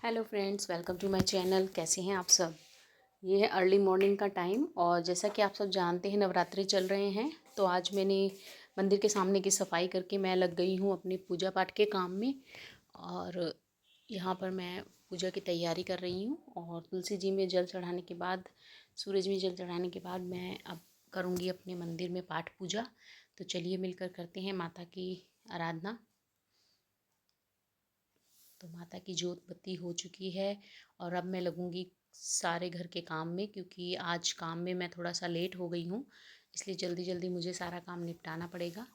Hello friends, welcome to my channel. कैसे हैं आप सब। ये है अर्ली मॉर्निंग का टाइम और जैसा कि आप सब जानते हैं नवरात्रि चल रहे हैं, तो आज मैंने मंदिर के सामने की सफाई करके मैं लग गई हूँ अपनी पूजा पाठ के काम में। और यहाँ पर मैं पूजा की तैयारी कर रही हूँ और तुलसी जी में जल चढ़ाने के बाद, सूरज में जल चढ़ाने के बाद मैं अब करूँगी अपने मंदिर में पाठ पूजा। तो चलिए मिलकर करते हैं माता की आराधना। तो माता की जोत बत्ती हो चुकी है और अब मैं लगूंगी सारे घर के काम में, क्योंकि आज काम में मैं थोड़ा सा लेट हो गई हूँ, इसलिए जल्दी जल्दी मुझे सारा काम निपटाना पड़ेगा।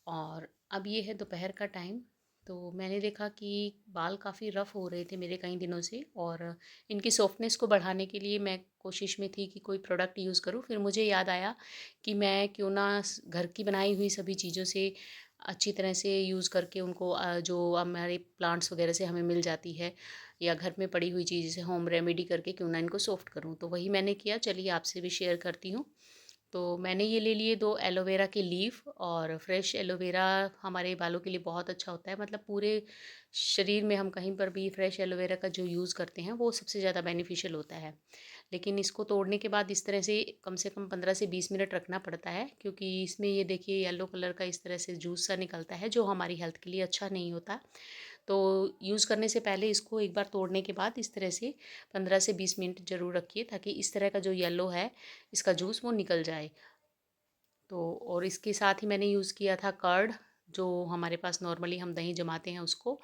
और अब ये है दोपहर का टाइम। तो मैंने देखा कि बाल काफ़ी रफ़ हो रहे थे मेरे कई दिनों से, और इनकी सॉफ्टनेस को बढ़ाने के लिए मैं कोशिश में थी कि कोई प्रोडक्ट यूज़ करूँ। फिर मुझे याद आया कि मैं क्यों ना घर की बनाई हुई सभी चीज़ों से अच्छी तरह से यूज़ करके उनको जो हमारे प्लांट्स वगैरह से हमें मिल जाती है, या घर में पड़ी हुई चीज़ से होम रेमेडी करके क्यों ना इनको सॉफ्ट करूँ। तो वही मैंने किया। चलिए आपसे भी शेयर करती हूँ। तो मैंने ये ले लिए 2 एलोवेरा के लीफ। और फ्रेश एलोवेरा हमारे बालों के लिए बहुत अच्छा होता है, मतलब पूरे शरीर में हम कहीं पर भी फ्रेश एलोवेरा का जो यूज़ करते हैं वो सबसे ज़्यादा बेनिफिशियल होता है। लेकिन इसको तोड़ने के बाद इस तरह से कम 15 से 20 मिनट रखना पड़ता है, क्योंकि इसमें ये देखिए येलो कलर का इस तरह से जूस सा निकलता है जो हमारी हेल्थ के लिए अच्छा नहीं होता। तो यूज़ करने से पहले इसको एक बार तोड़ने के बाद इस तरह से 15 से 20 मिनट ज़रूर रखिए, ताकि इस तरह का जो येलो है इसका जूस वो निकल जाए। तो और इसके साथ ही मैंने यूज़ किया था कर्ड, जो हमारे पास नॉर्मली हम दही जमाते हैं उसको।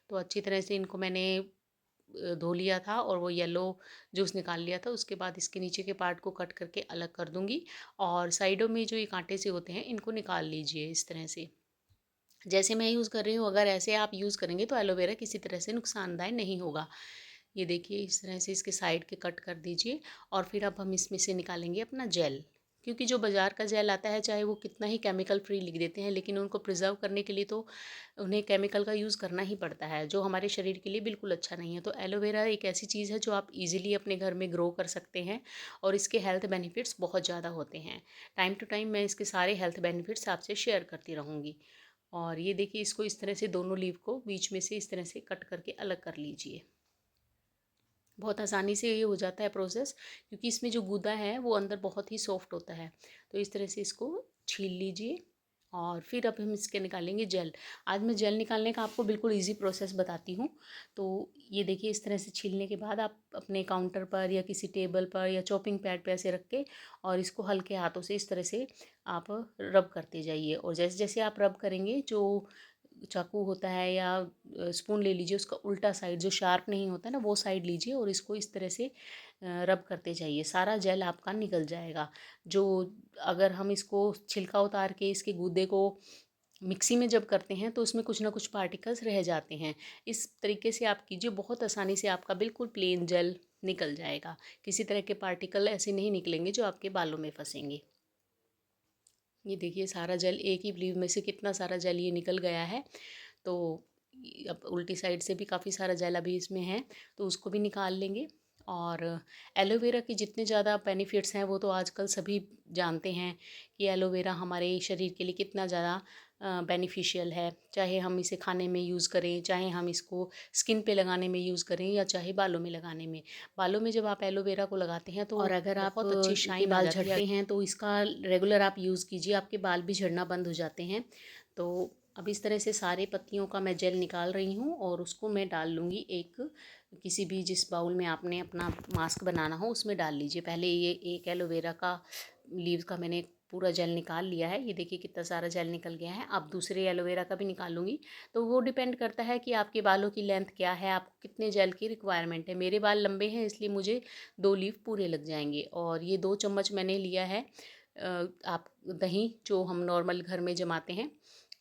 तो अच्छी तरह से इनको मैंने धो लिया था और वो येलो जूस निकाल लिया था। उसके बाद इसके नीचे के पार्ट को कट करके अलग कर दूंगी, और साइडों में जो ये कांटे से होते हैं इनको निकाल लीजिए इस तरह से, जैसे मैं यूज़ कर रही हूँ। अगर ऐसे आप यूज़ करेंगे तो एलोवेरा किसी तरह से नुकसानदायक नहीं होगा। ये देखिए इस तरह से इसके साइड के कट कर दीजिए। और फिर अब हम इसमें से निकालेंगे अपना जेल, क्योंकि जो बाज़ार का जेल आता है चाहे वो कितना ही केमिकल फ्री लिख देते हैं, लेकिन उनको प्रिजर्व करने के लिए तो उन्हें केमिकल का यूज़ करना ही पड़ता है, जो हमारे शरीर के लिए बिल्कुल अच्छा नहीं है। तो एलोवेरा एक ऐसी चीज़ है जो आप इजीली अपने घर में ग्रो कर सकते हैं, और इसके हेल्थ बेनिफिट्स बहुत ज़्यादा होते हैं। टाइम टू टाइम मैं इसके सारे हेल्थ बेनिफिट्स आपसे शेयर करती रहूँगी। और ये देखिए इसको इस तरह से दोनों लीव को बीच में से इस तरह से कट करके अलग कर लीजिए। बहुत आसानी से ये हो जाता है प्रोसेस, क्योंकि इसमें जो गूदा है वो अंदर बहुत ही सॉफ्ट होता है। तो इस तरह से इसको छील लीजिए। और फिर अब हम इसके निकालेंगे जेल। आज मैं जेल निकालने का आपको बिल्कुल इजी प्रोसेस बताती हूँ। तो ये देखिए इस तरह से छीलने के बाद आप अपने काउंटर पर या किसी टेबल पर या चॉपिंग पैड पर ऐसे रख के, और इसको हल्के हाथों से इस तरह से आप रब करते जाइए। और जैसे जैसे आप रब करेंगे, जो चाकू होता है या स्पून ले लीजिए, उसका उल्टा साइड जो शार्प नहीं होता ना वो साइड लीजिए, और इसको इस तरह से रब करते जाइए। सारा जेल आपका निकल जाएगा। जो अगर हम इसको छिलका उतार के इसके गूदे को मिक्सी में जब करते हैं तो उसमें कुछ ना कुछ पार्टिकल्स रह जाते हैं। इस तरीके से आप कीजिए, बहुत आसानी से आपका बिल्कुल प्लेन जेल निकल जाएगा। किसी तरह के पार्टिकल ऐसे नहीं निकलेंगे जो आपके बालों में फंसेंगे। ये देखिए सारा जेल एक ही ब्लीव में से कितना सारा जेल ये निकल गया है। तो अब उल्टी साइड से भी काफ़ी सारा जेल अभी इसमें है, तो उसको भी निकाल लेंगे। और एलोवेरा के जितने ज़्यादा बेनिफिट्स हैं वो तो आजकल सभी जानते हैं, कि एलोवेरा हमारे शरीर के लिए कितना ज़्यादा बेनिफिशियल है। चाहे हम इसे खाने में यूज़ करें, चाहे हम इसको स्किन पे लगाने में यूज़ करें, या चाहे बालों में लगाने में। बालों में जब आप एलोवेरा को लगाते हैं तो और अगर आप बहुत अच्छी के शाइन आ बाल जाती है। झड़ते हैं तो इसका रेगुलर आप यूज़ कीजिए, आपके बाल भी झड़ना बंद हो जाते हैं। तो अब इस तरह से सारे पत्तियों का मैं जेल निकाल रही हूँ, और उसको मैं डाल लूँगी एक किसी भी, जिस बाउल में आपने अपना मास्क बनाना हो उसमें डाल लीजिए। पहले ये एक एलोवेरा का लीव का मैंने पूरा जेल निकाल लिया है। ये देखिए कितना सारा जेल निकल गया है। अब दूसरे एलोवेरा का भी निकालूंगी। तो वो डिपेंड करता है कि आपके बालों की लेंथ क्या है, आपको कितने जेल की रिक्वायरमेंट है। मेरे बाल लंबे हैं इसलिए मुझे 2 लीव पूरे लग जाएंगे। और ये 2 चम्मच मैंने लिया है आप दही, जो हम नॉर्मल घर में जमाते हैं,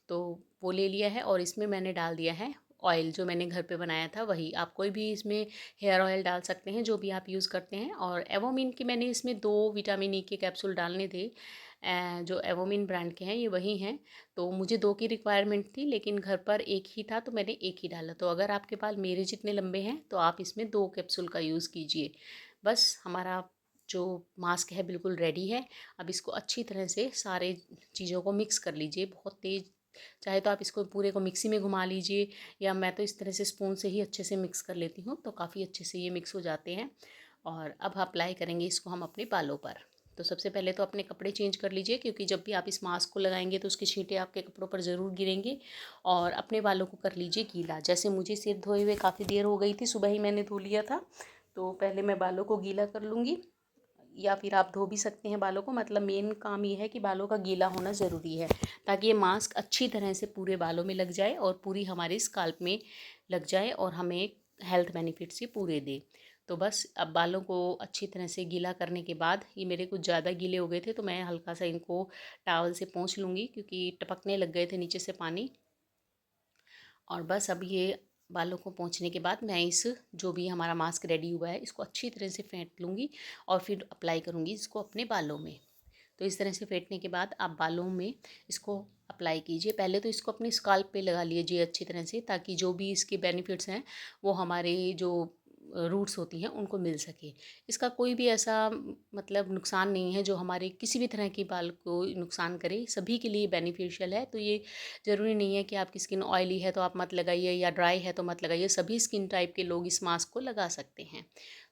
तो वो ले लिया है। और इसमें मैंने डाल दिया है ऑयल, जो मैंने घर पे बनाया था वही। आप कोई भी इसमें हेयर ऑयल डाल सकते हैं, जो भी आप यूज़ करते हैं। और एवोमिन की मैंने इसमें 2 विटामिन ई के कैप्सूल डालने थे। जो एवोमिन ब्रांड के हैं ये वही हैं। तो मुझे 2 की रिक्वायरमेंट थी, लेकिन घर पर एक ही था तो मैंने एक ही डाला। तो अगर आपके बाल मेरे जितने लंबे हैं तो आप इसमें 2 कैप्सूल का यूज़ कीजिए। बस हमारा जो मास्क है बिल्कुल रेडी है। अब इसको अच्छी तरह से सारे चीज़ों को मिक्स कर लीजिए। बहुत तेज़ चाहे तो आप इसको पूरे को मिक्सी में घुमा लीजिए, या मैं तो इस तरह से स्पून से ही अच्छे से मिक्स कर लेती हूँ, तो काफ़ी अच्छे से ये मिक्स हो जाते हैं। और अब अप्लाई करेंगे इसको हम अपने बालों पर। तो सबसे पहले तो अपने कपड़े चेंज कर लीजिए, क्योंकि जब भी आप इस मास्क को लगाएंगे तो उसकी छींटें आपके कपड़ों पर ज़रूर गिरेंगी। और अपने बालों को कर लीजिए गीला। जैसे मुझे सिर धोए हुए काफ़ी देर हो गई थी, सुबह ही मैंने धो लिया था, तो पहले मैं बालों को गीला कर लूँगी। या फिर आप धो भी सकते हैं बालों को, मतलब मेन काम ये है कि बालों का गीला होना ज़रूरी है, ताकि ये मास्क अच्छी तरह से पूरे बालों में लग जाए और पूरी हमारे स्काल्प में लग जाए और हमें हेल्थ बेनिफिट्स ये पूरे दे। तो बस अब बालों को अच्छी तरह से गीला करने के बाद, ये मेरे कुछ ज़्यादा गीले हो गए थे तो मैं हल्का सा इनको टॉवल से पोंछ लूँगी, क्योंकि टपकने लग गए थे नीचे से पानी। और बस अब ये बालों को पोंछने के बाद मैं इस जो भी हमारा मास्क रेडी हुआ है इसको अच्छी तरह से फेंट लूँगी और फिर अप्लाई करूँगी इसको अपने बालों में। तो इस तरह से फेंटने के बाद आप बालों में इसको अप्लाई कीजिए। पहले तो इसको अपने स्काल्प पे लगा लीजिए अच्छी तरह से, ताकि जो भी इसके बेनिफिट्स हैं वो हमारे जो रूट्स होती हैं उनको मिल सके। इसका कोई भी ऐसा मतलब नुकसान नहीं है जो हमारे किसी भी तरह की बाल को नुकसान करे, सभी के लिए बेनिफिशियल है। तो ये ज़रूरी नहीं है कि आपकी स्किन ऑयली है तो आप मत लगाइए, या ड्राई है तो मत लगाइए, सभी स्किन टाइप के लोग इस मास्क को लगा सकते हैं।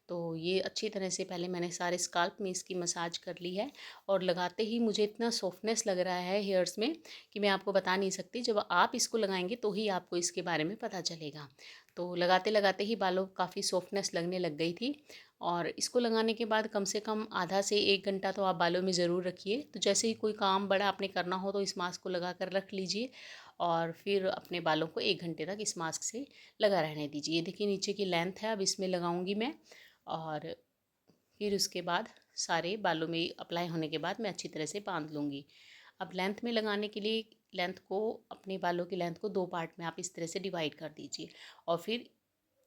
तो ये अच्छी तरह से पहले मैंने सारे स्काल्प में इसकी मसाज कर ली है, और लगाते ही मुझे इतना सॉफ्टनेस लग रहा है हेयर्स में कि मैं आपको बता नहीं सकती। जब आप इसको लगाएंगे तो ही आपको इसके बारे में पता चलेगा। तो लगाते लगाते ही बालों को काफ़ी सॉफ्टनेस लगने लग गई थी। और इसको लगाने के बाद कम से कम आधा से 1 घंटा तो आप बालों में ज़रूर रखिए। तो जैसे ही कोई काम बड़ा आपने करना हो तो इस मास्क को लगा कर रख लीजिए, और फिर अपने बालों को 1 घंटे तक इस मास्क से लगा रहने दीजिए। ये देखिए नीचे की लेंथ है, अब इसमें लगाऊंगी मैं। और फिर उसके बाद सारे बालों में अप्लाई होने के बाद मैं अच्छी तरह से बांध लूँगी। अब लेंथ में लगाने के लिए लेंथ को, अपने बालों की लेंथ को 2 पार्ट में आप इस तरह से डिवाइड कर दीजिए, और फिर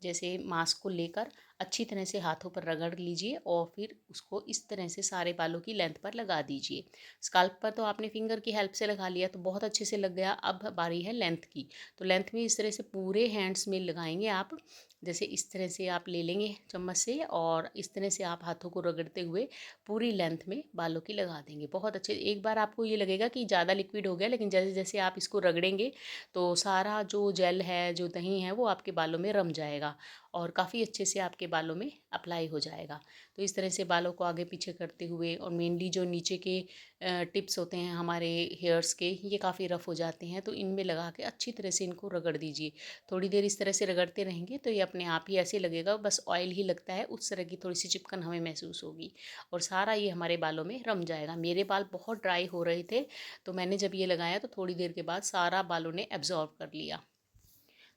जैसे मास्क को लेकर अच्छी तरह से हाथों पर रगड़ लीजिए और फिर उसको इस तरह से सारे बालों की लेंथ पर लगा दीजिए। स्काल्प पर तो आपने फिंगर की हेल्प से लगा लिया तो बहुत अच्छे से लग गया। अब बारी है लेंथ की। तो लेंथ में इस तरह से पूरे हैंड्स में लगाएंगे आप। जैसे इस तरह से आप ले लेंगे चम्मच से, और इस तरह से आप हाथों को रगड़ते हुए पूरी लेंथ में बालों की लगा देंगे। बहुत अच्छे, एक बार आपको ये लगेगा कि ज़्यादा लिक्विड हो गया, लेकिन जैसे जैसे आप इसको रगड़ेंगे तो सारा जो जेल है, जो दही है, वो आपके बालों में रम जाएगा और काफ़ी अच्छे से आपके बालों में अप्लाई हो जाएगा। तो इस तरह से बालों को आगे पीछे करते हुए, और मेनली जो नीचे के टिप्स होते हैं हमारे हेयर्स के, ये काफ़ी रफ़ हो जाते हैं, तो इनमें लगा के अच्छी तरह से इनको रगड़ दीजिए। थोड़ी देर इस तरह से रगड़ते रहेंगे तो ये अपने आप ही ऐसे लगेगा, बस ऑयल ही लगता है, उस तरह की थोड़ी सी चिपकन हमें महसूस होगी, और सारा ये हमारे बालों में रम जाएगा। मेरे बाल बहुत ड्राई हो रहे थे, तो मैंने जब ये लगाया तो थोड़ी देर के बाद सारा बालों ने एब्जॉर्ब कर लिया।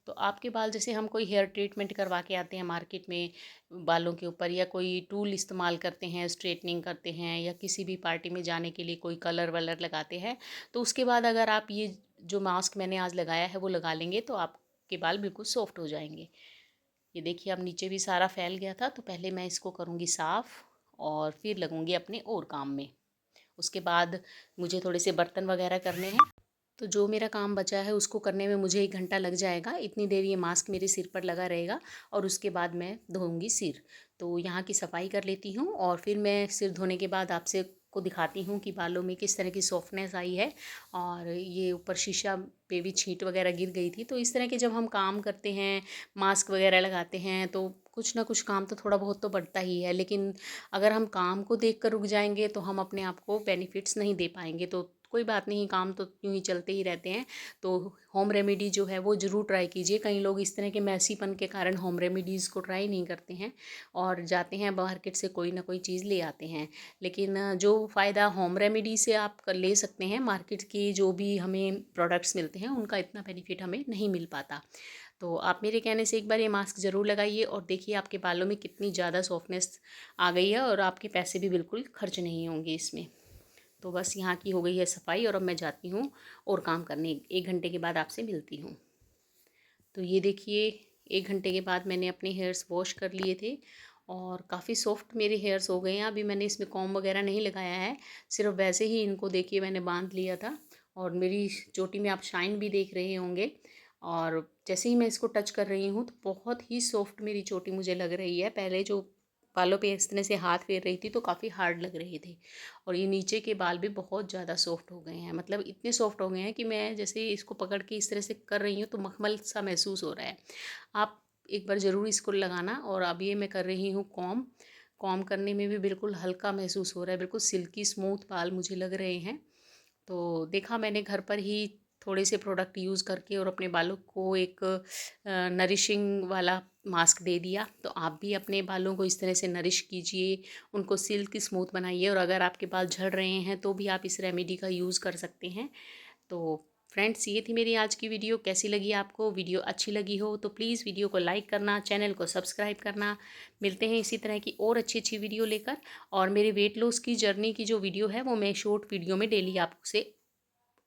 तो आपके बाल, जैसे हम कोई हेयर ट्रीटमेंट करवा के आते हैं मार्केट में बालों के ऊपर, या कोई टूल इस्तेमाल करते हैं, स्ट्रेटनिंग करते हैं, या किसी भी पार्टी में जाने के लिए कोई कलर वलर लगाते हैं, तो उसके बाद अगर आप ये जो मास्क मैंने आज लगाया है वो लगा लेंगे तो आपके बाल बिल्कुल सॉफ्ट हो जाएंगे। ये देखिए अब नीचे भी सारा फैल गया था, तो पहले मैं इसको करूँगी साफ़ और फिर लगूँगी अपने और काम में। उसके बाद मुझे थोड़े से बर्तन वगैरह करने हैं, तो जो मेरा काम बचा है उसको करने में मुझे 1 घंटा लग जाएगा। इतनी देर ये मास्क मेरे सिर पर लगा रहेगा, और उसके बाद मैं धोऊंगी सिर। तो यहाँ की सफाई कर लेती हूँ, और फिर मैं सिर धोने के बाद आपसे को दिखाती हूँ कि बालों में किस तरह की सॉफ्टनेस आई है। और ये ऊपर शीशा पे भी छींट वगैरह गिर गई थी। तो इस तरह के जब हम काम करते हैं, मास्क वगैरह लगाते हैं, तो कुछ ना कुछ काम तो थोड़ा बहुत तो बढ़ता ही है, लेकिन अगर हम काम को देख कर रुक जाएंगे तो हम अपने आप को बेनिफिट्स नहीं दे पाएंगे। तो कोई बात नहीं, काम तो यूँ ही चलते ही रहते हैं। तो होम रेमेडी जो है वो ज़रूर ट्राई कीजिए। कई लोग इस तरह के मैसीपन के कारण होम रेमेडीज़ को ट्राई नहीं करते हैं, और जाते हैं मार्केट से कोई ना कोई चीज़ ले आते हैं। लेकिन जो फ़ायदा होम रेमेडी से आप ले सकते हैं, मार्केट की जो भी हमें प्रोडक्ट्स मिलते हैं उनका इतना बेनिफिट हमें नहीं मिल पाता। तो आप मेरे कहने से एक बार ये मास्क ज़रूर लगाइए, और देखिए आपके बालों में कितनी ज़्यादा सॉफ्टनेस आ गई है, और आपके पैसे भी बिल्कुल खर्च नहीं होंगे इसमें। तो बस यहाँ की हो गई है सफाई, और अब मैं जाती हूँ और काम करने। 1 घंटे के बाद आपसे मिलती हूँ। तो ये देखिए 1 घंटे के बाद मैंने अपने हेयर्स वॉश कर लिए थे, और काफ़ी सॉफ्ट मेरे हेयर्स हो गए हैं। अभी मैंने इसमें कॉम्ब वगैरह नहीं लगाया है, सिर्फ वैसे ही इनको देखिए मैंने बांध लिया था। और मेरी चोटी में आप शाइन भी देख रहे होंगे। और जैसे ही मैं इसको टच कर रही हूँ तो बहुत ही सॉफ्ट मेरी चोटी मुझे लग रही है। पहले जो बालों पे इस तरह से हाथ फेर रही थी तो काफ़ी हार्ड लग रहे थे। और ये नीचे के बाल भी बहुत ज़्यादा सॉफ्ट हो गए हैं, मतलब इतने सॉफ्ट हो गए हैं कि मैं जैसे इसको पकड़ के इस तरह से कर रही हूँ तो मखमल सा महसूस हो रहा है। आप एक बार ज़रूर इसको लगाना। और अब ये मैं कर रही हूँ कॉम। कॉम करने में भी बिल्कुल हल्का महसूस हो रहा है, बिल्कुल सिल्की स्मूथ बाल मुझे लग रहे हैं। तो देखा मैंने घर पर ही थोड़े से प्रोडक्ट यूज़ करके और अपने बालों को एक नरिशिंग वाला मास्क दे दिया। तो आप भी अपने बालों को इस तरह से नरिश कीजिए, उनको सिल्क स्मूथ बनाइए। और अगर आपके बाल झड़ रहे हैं तो भी आप इस रेमेडी का यूज़ कर सकते हैं। तो फ्रेंड्स, ये थी मेरी आज की वीडियो। कैसी लगी आपको? वीडियो अच्छी लगी हो तो प्लीज़ वीडियो को लाइक करना, चैनल को सब्सक्राइब करना। मिलते हैं इसी तरह की और अच्छी अच्छी वीडियो लेकर। और मेरे वेट लॉस की जर्नी की जो वीडियो है वो मैं शॉर्ट वीडियो में डेली आपसे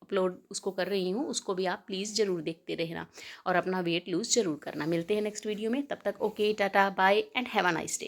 अपलोड उसको कर रही हूँ, उसको भी आप प्लीज़ ज़रूर देखते रहना और अपना वेट लूज़ ज़रूर करना। मिलते हैं नेक्स्ट वीडियो में, तब तक okay, tata, bye and have a nice day.